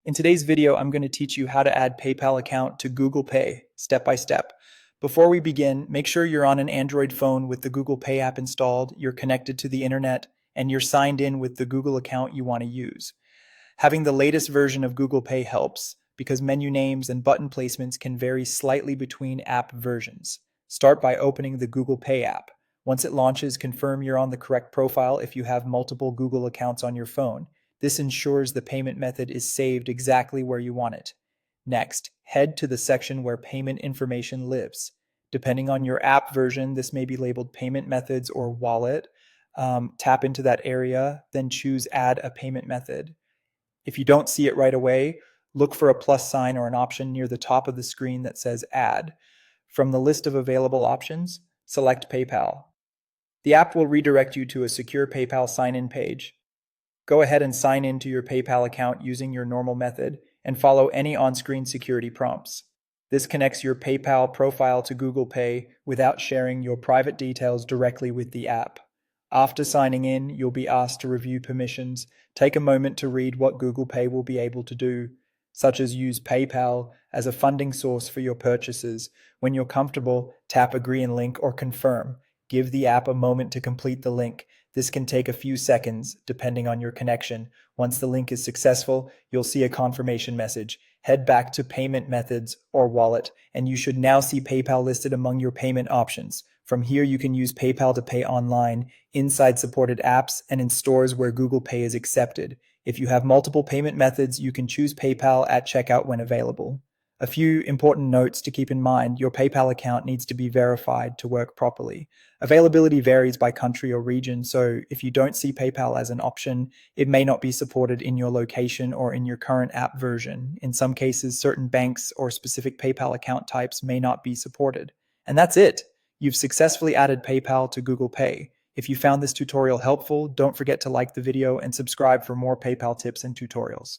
In today's video, I'm going to teach you how to add PayPal account to Google Pay step by step. Before we begin, make sure you're on an Android phone with the Google Pay app installed, you're connected to the internet, and you're signed in with the Google account you want to use. Having the latest version of Google Pay helps because menu names and button placements can vary slightly between app versions. Start by opening the Google Pay app. Once it launches, confirm you're on the correct profile if you have multiple Google accounts on your phone. This ensures the payment method is saved exactly where you want it. Next, head to the section where payment information lives. Depending on your app version, this may be labeled payment methods or wallet. Tap into that area, then choose add a payment method. If you don't see it right away, look for a plus sign or an option near the top of the screen that says add. From the list of available options, select PayPal. The app will redirect you to a secure PayPal sign-in page. Go ahead and sign in to your PayPal account using your normal method and follow any on-screen security prompts. This connects your PayPal profile to Google Pay without sharing your private details directly with the app. After signing in, you'll be asked to review permissions. Take a moment to read what Google Pay will be able to do, such as use PayPal as a funding source for your purchases. When you're comfortable, tap Agree and Link or Confirm. Give the app a moment to complete the link. This can take a few seconds, depending on your connection. Once the link is successful, you'll see a confirmation message. Head back to Payment Methods or Wallet, and you should now see PayPal listed among your payment options. From here, you can use PayPal to pay online, inside supported apps, and in stores where Google Pay is accepted. If you have multiple payment methods, you can choose PayPal at checkout when available. A few important notes to keep in mind: your PayPal account needs to be verified to work properly. Availability varies by country or region, so if you don't see PayPal as an option, it may not be supported in your location or in your current app version. In some cases, certain banks or specific PayPal account types may not be supported. And that's it. You've successfully added PayPal to Google Pay. If you found this tutorial helpful, don't forget to like the video and subscribe for more PayPal tips and tutorials.